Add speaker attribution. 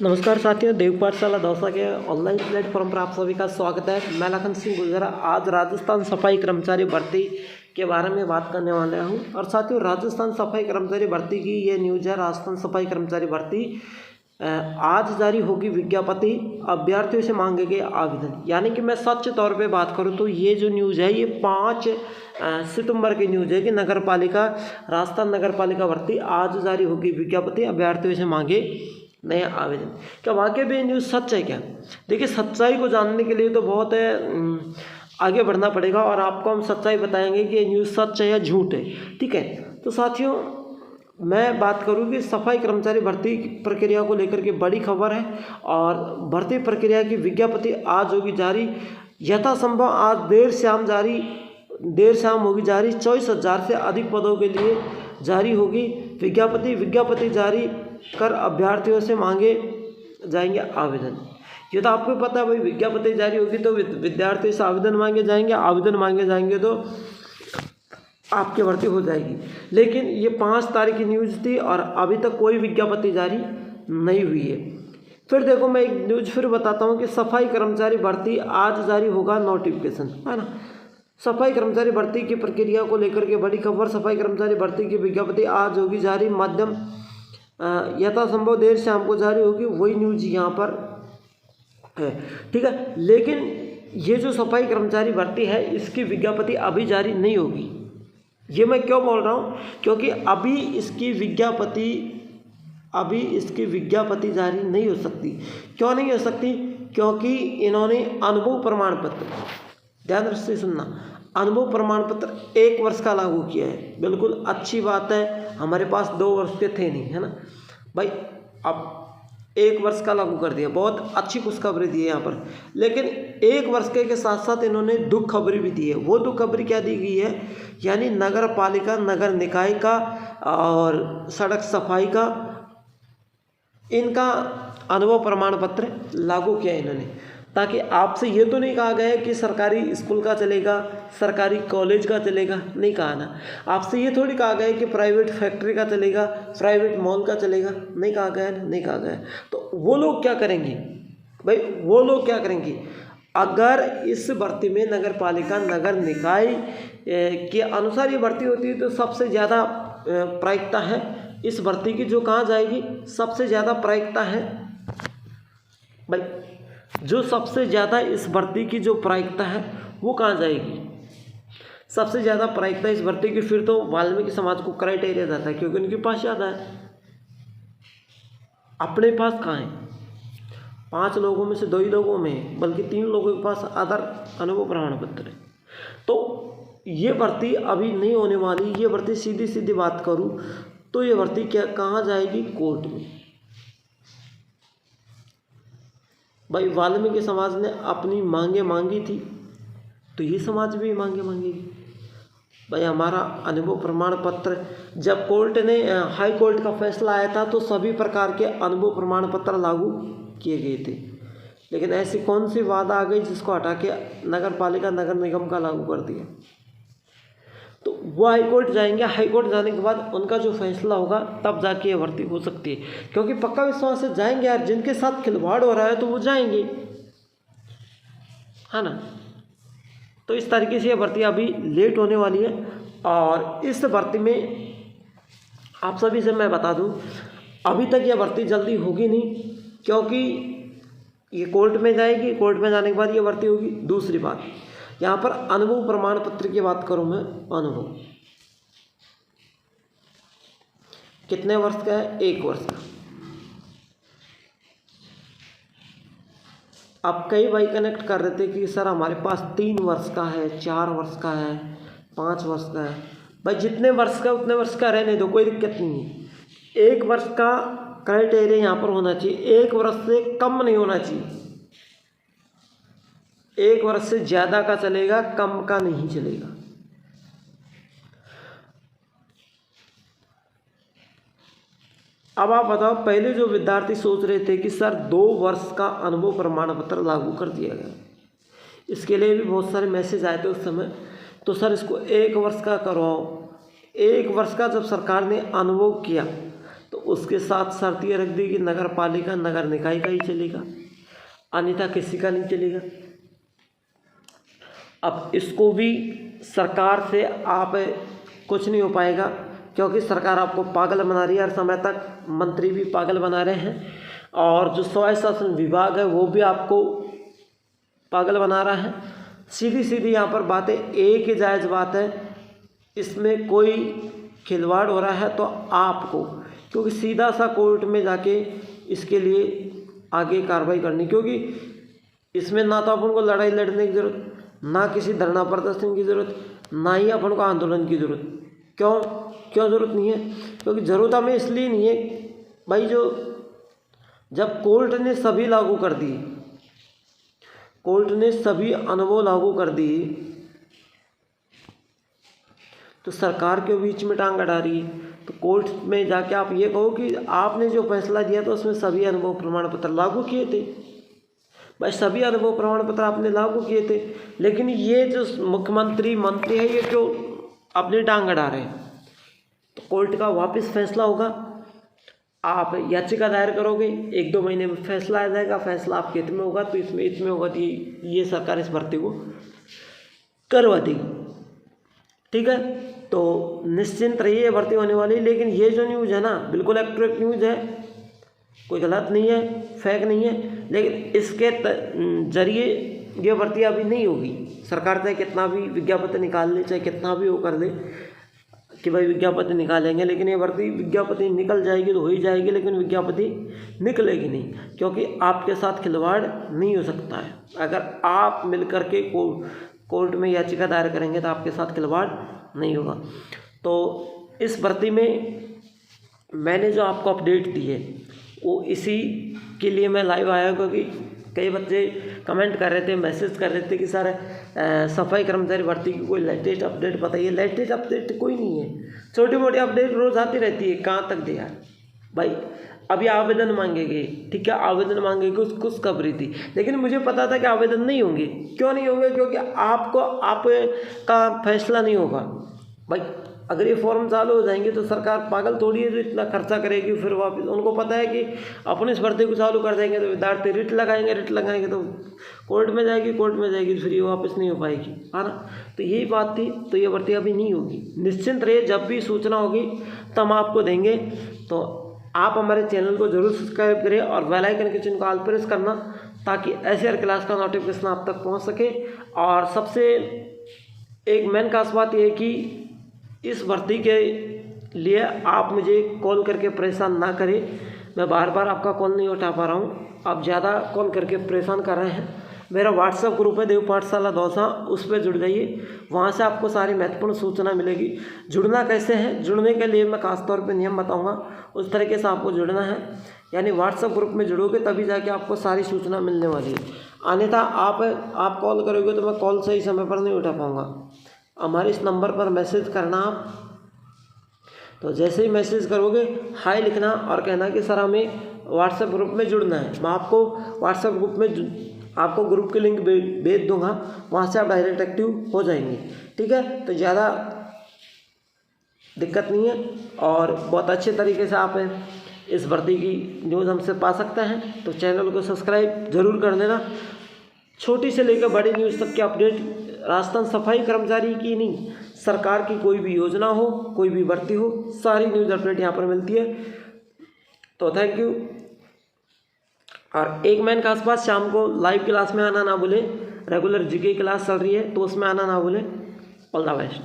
Speaker 1: नमस्कार साथियों, देव पाठशाला दौसा के ऑनलाइन प्लेटफॉर्म पर आप सभी का स्वागत है। मैं लखन सिंह गुजरा आज राजस्थान सफाई कर्मचारी भर्ती के बारे में बात करने वाला हूं। और साथियों, राजस्थान सफाई कर्मचारी भर्ती की ये न्यूज़ है। राजस्थान सफाई कर्मचारी भर्ती आज जारी होगी विज्ञप्ति, अभ्यर्थियों से मांगे गए आवेदन। यानी कि मैं सच तौर पे बात करूं तो ये जो न्यूज़ है ये 5 सितंबर की न्यूज़ है कि राजस्थान नगर पालिका भर्ती आज जारी होगी विज्ञप्ति, अभ्यर्थियों से मांगे नया आवेदन। क्या वाकई में न्यूज़ सच है क्या? देखिए, सच्चाई को जानने के लिए तो बहुत आगे बढ़ना पड़ेगा और आपको हम सच्चाई बताएंगे कि ये न्यूज़ सच है या झूठ है। ठीक है, तो साथियों मैं बात करूँ कि सफाई कर्मचारी भर्ती प्रक्रिया को लेकर के बड़ी खबर है और भर्ती प्रक्रिया की विज्ञप्ति आज होगी जारी। यथासंभव आज देर शाम होगी जारी। 24,000 से अधिक पदों के लिए जारी होगी विज्ञप्ति जारी कर अभ्यर्थियों से मांगे जाएंगे आवेदन। ये तो आपको पता है भाई, विज्ञप्ति जारी होगी तो विद्यार्थियों से आवेदन मांगे जाएंगे तो आपकी भर्ती हो जाएगी। लेकिन ये 5 तारीख की न्यूज़ थी और अभी तक कोई विज्ञप्ति जारी नहीं हुई है। फिर देखो, मैं एक न्यूज़ फिर बताता हूँ कि सफाई कर्मचारी भर्ती आज जारी होगा नोटिफिकेशन, है ना। सफाई कर्मचारी भर्ती की प्रक्रिया को लेकर के बड़ी खबर। सफाई कर्मचारी भर्ती की विज्ञप्ति आज होगी जारी, मध्यम यथासंभव देर शाम को जारी होगी, वही न्यूज़ यहाँ पर है। ठीक है, लेकिन ये जो सफाई कर्मचारी भर्ती है इसकी विज्ञप्ति अभी जारी नहीं होगी। ये मैं क्यों बोल रहा हूँ? क्योंकि अभी इसकी विज्ञप्ति जारी नहीं हो सकती। क्यों नहीं हो सकती? क्योंकि इन्होंने अनुभव प्रमाण पत्र, ध्यान से सुनना, अनुभव प्रमाण पत्र 1 वर्ष का लागू किया है। बिल्कुल अच्छी बात है, हमारे पास 2 वर्ष के थे नहीं, है ना भाई। अब 1 वर्ष का लागू कर दिया, बहुत अच्छी खुशखबरी दी है यहाँ पर। लेकिन 1 वर्ष के साथ साथ इन्होंने दुख खबरी भी दी है। वो दुख खबरी क्या दी गई है? यानी नगर पालिका, नगर निकाय का और सड़क सफाई का, इनका अनुभव प्रमाण पत्र लागू किया इन्होंने। ताकि आपसे ये तो नहीं कहा गया है कि सरकारी स्कूल का चलेगा, सरकारी कॉलेज का चलेगा, नहीं कहा ना। आपसे ये थोड़ी कहा गया है कि प्राइवेट फैक्ट्री का चलेगा, प्राइवेट मॉल का चलेगा, नहीं कहा गया है, नहीं कहा गया है। तो वो लोग क्या करेंगे भाई? वो लोग क्या करेंगे? अगर इस भर्ती में नगर पालिका, नगर निकाय के अनुसार ये भर्ती होती है तो सबसे ज़्यादा प्रायिकता है इस भर्ती की। जो कहाँ जाएगी? सबसे ज़्यादा प्रायिकता है भाई, जो सबसे ज़्यादा इस भर्ती की जो प्रायिकता है वो कहाँ जाएगी? सबसे ज़्यादा प्रायिकता इस भर्ती की फिर तो वाल्मीकि समाज को क्राइटेरिया जाता है, क्योंकि उनके पास ज़्यादा है। अपने पास कहाँ है? 5 लोगों में से 2 ही लोगों में, बल्कि 3 लोगों के पास आधार अनुभव प्रमाण पत्र है। तो ये भर्ती अभी नहीं होने वाली। ये भर्ती सीधी बात करूँ तो ये भर्ती कहाँ जाएगी? कोर्ट में। भाई, वाल्मीकि समाज ने अपनी मांगे मांगी थी तो ये समाज भी मांगे मांगेगी। भाई, हमारा अनुभव प्रमाण पत्र, जब कोर्ट ने हाई कोर्ट का फैसला आया था तो सभी प्रकार के अनुभव प्रमाण पत्र लागू किए गए थे। लेकिन ऐसी कौन सी वादा आ गई जिसको हटा के नगर पालिका, नगर निगम का लागू कर दिया? तो वो हाई कोर्ट जाएंगे। हाई कोर्ट जाने के बाद उनका जो फैसला होगा तब जाके ये भर्ती हो सकती है। क्योंकि पक्का विश्वास से जाएंगे यार, जिनके साथ खिलवाड़ हो रहा है तो वो जाएंगे, है ना। तो इस तरीके से ये भर्ती अभी लेट होने वाली है। और इस भर्ती में आप सभी से मैं बता दूं, अभी तक ये भर्ती जल्दी होगी नहीं, क्योंकि ये कोर्ट में जाएगी। कोर्ट में जाने के बाद ये भर्ती होगी। दूसरी बात, यहाँ पर अनुभव प्रमाण पत्र की बात करूँ मैं, अनुभव कितने वर्ष का है? 1 वर्ष का। अब कई भाई कनेक्ट कर रहे थे कि सर हमारे पास 3 वर्ष का है, 4 वर्ष का है, 5 वर्ष का है। भाई, जितने वर्ष का उतने वर्ष का रहने दो, कोई दिक्कत नहीं है। 1 वर्ष का क्राइटेरिया यहाँ पर होना चाहिए, 1 वर्ष से कम नहीं होना चाहिए। 1 वर्ष से ज़्यादा का चलेगा, कम का नहीं चलेगा। अब आप बताओ, पहले जो विद्यार्थी सोच रहे थे कि सर 2 वर्ष का अनुभव प्रमाण पत्र लागू कर दिया गया, इसके लिए भी बहुत सारे मैसेज आए थे उस समय। तो सर इसको 1 वर्ष का करवाओ। 1 वर्ष का जब सरकार ने अनुभव किया तो उसके साथ शर्त ये रख दी कि नगर पालिका नगर निकाय का ही चलेगा, अन्यथा किसी का नहीं चलेगा। अब इसको भी सरकार से आप कुछ नहीं हो पाएगा, क्योंकि सरकार आपको पागल बना रही है। हर समय तक मंत्री भी पागल बना रहे हैं और जो स्वायत्त शासन विभाग है वो भी आपको पागल बना रहा है। सीधी सीधी यहाँ पर बातें एक ही जायज़ बात है, इसमें कोई खिलवाड़ हो रहा है तो आपको, क्योंकि सीधा सा कोर्ट में जाके इसके लिए आगे कार्रवाई करनी, क्योंकि इसमें ना तो अपन को लड़ाई लड़ने की ज़रूरत, ना किसी धरना प्रदर्शन की ज़रूरत, ना ही अपन को आंदोलन की ज़रूरत। क्यों ज़रूरत नहीं है? क्योंकि ज़रूरत हमें इसलिए नहीं है भाई, जब कोर्ट ने सभी लागू कर दिए, कोर्ट ने सभी अनुभव लागू कर दिए, तो सरकार के बीच में टांग अड़ा रही है। तो कोर्ट में जाके आप ये कहो कि आपने जो फैसला दिया था उसमें सभी अनुभव प्रमाण पत्र लागू किए थे। भाई सभी अनुभव प्रमाण पत्र आपने लागू किए थे, लेकिन ये जो मुख्यमंत्री मंत्री है ये क्यों अपनी टांग अड़ा रहे हैं? तो कोर्ट का वापस फैसला होगा, आप याचिका दायर करोगे, 1-2 महीने में फैसला आ जाएगा, फैसला आपके हित में होगा तो इसमें होगा तो ये सरकार इस भर्ती को करवा देगी। ठीक है, तो निश्चिंत रहिए, भर्ती होने वाली। लेकिन ये जो न्यूज़ है ना, बिल्कुल एक्यूरेट न्यूज़ है, कोई गलत नहीं है, फेक नहीं है, लेकिन इसके जरिए ये भर्ती अभी नहीं होगी। सरकार चाहे कितना भी विज्ञापन निकाल ले, चाहे कितना भी वो कर ले कि भाई विज्ञापन निकालेंगे, लेकिन ये भर्ती विज्ञापन निकल जाएगी तो हो ही जाएगी, लेकिन विज्ञापन निकलेगी नहीं, क्योंकि आपके साथ खिलवाड़ नहीं हो सकता है। अगर आप मिल कर के कोर्ट में याचिका दायर करेंगे तो आपके साथ खिलवाड़ नहीं होगा। तो इस भर्ती में मैंने जो आपको अपडेट दी है वो इसी के लिए मैं लाइव आया हूँ, क्योंकि कई बच्चे कमेंट कर रहे थे, मैसेज कर रहे थे कि सर सफाई कर्मचारी भर्ती की कोई लेटेस्ट अपडेट बताइए। लेटेस्ट अपडेट कोई नहीं है, छोटी मोटी अपडेट रोज़ आती रहती है, कहाँ तक दे यार भाई। अभी आवेदन मांगेंगे, ठीक है, आवेदन मांगेंगे, कुछ खबरी थी, लेकिन मुझे पता था कि आवेदन नहीं होंगे। क्यों नहीं होंगे? क्योंकि आपका फैसला नहीं होगा भाई। अगर ये फॉर्म चालू हो जाएंगे तो सरकार पागल थोड़ी है जो इतना खर्चा करेगी, फिर वापस उनको पता है कि अपने इस भर्ती को चालू कर देंगे तो विद्यार्थी रिट लगाएंगे तो कोर्ट में जाएगी तो फिर ये वापस नहीं हो पाएगी, है ना। तो यही बात थी, तो ये भर्ती अभी नहीं होगी। निश्चिंत रहिए, जब भी सूचना होगी तो हम आपको देंगे। तो आप हमारे चैनल को जरूर सब्सक्राइब करें और बेल आइकन के चिन्ह को ऑल प्रेस करना, ताकि ऐसे हर क्लास का नोटिफिकेशन आप तक पहुंच सके। और सबसे एक मेन खास बात यह है कि इस भर्ती के लिए आप मुझे कॉल करके परेशान ना करें। मैं बार बार आपका कॉल नहीं उठा पा रहा हूँ, आप ज़्यादा कॉल करके परेशान कर रहे हैं। मेरा व्हाट्सएप ग्रुप है देव पाठशाला दौसा, उस पर जुड़ जाइए, वहाँ से आपको सारी महत्वपूर्ण सूचना मिलेगी। जुड़ना कैसे है? जुड़ने के लिए मैं खास तौर पे नियम बताऊँगा, उस तरीके से आपको जुड़ना है। यानी व्हाट्सएप ग्रुप में जुड़ोगे तभी जाके आपको सारी सूचना मिलने वाली है, अन्यथा आप कॉल करोगे तो मैं कॉल सही समय पर नहीं उठा पाऊँगा। हमारे इस नंबर पर मैसेज करना आप, तो जैसे ही मैसेज करोगे हाय लिखना और कहना कि सर हमें व्हाट्सएप ग्रुप में जुड़ना है। मैं आपको व्हाट्सएप ग्रुप में आपको ग्रुप की लिंक भेज दूंगा, वहाँ से आप डायरेक्ट एक्टिव हो जाएंगे। ठीक है, तो ज़्यादा दिक्कत नहीं है और बहुत अच्छे तरीके से आप इस भर्ती की न्यूज़ हमसे पा सकते हैं। तो चैनल को सब्सक्राइब ज़रूर कर देना। छोटी से लेकर बड़ी न्यूज़ तक की अपडेट, राजस्थान सफाई कर्मचारी की नहीं, सरकार की कोई भी योजना हो, कोई भी भर्ती हो, सारी न्यूज़ अपडेट यहाँ पर मिलती है। तो थैंक यू। और एक मेन खास बात, शाम को लाइव क्लास में आना ना भूलें, रेगुलर जीके क्लास चल रही है तो उसमें आना ना भूलें। All the best.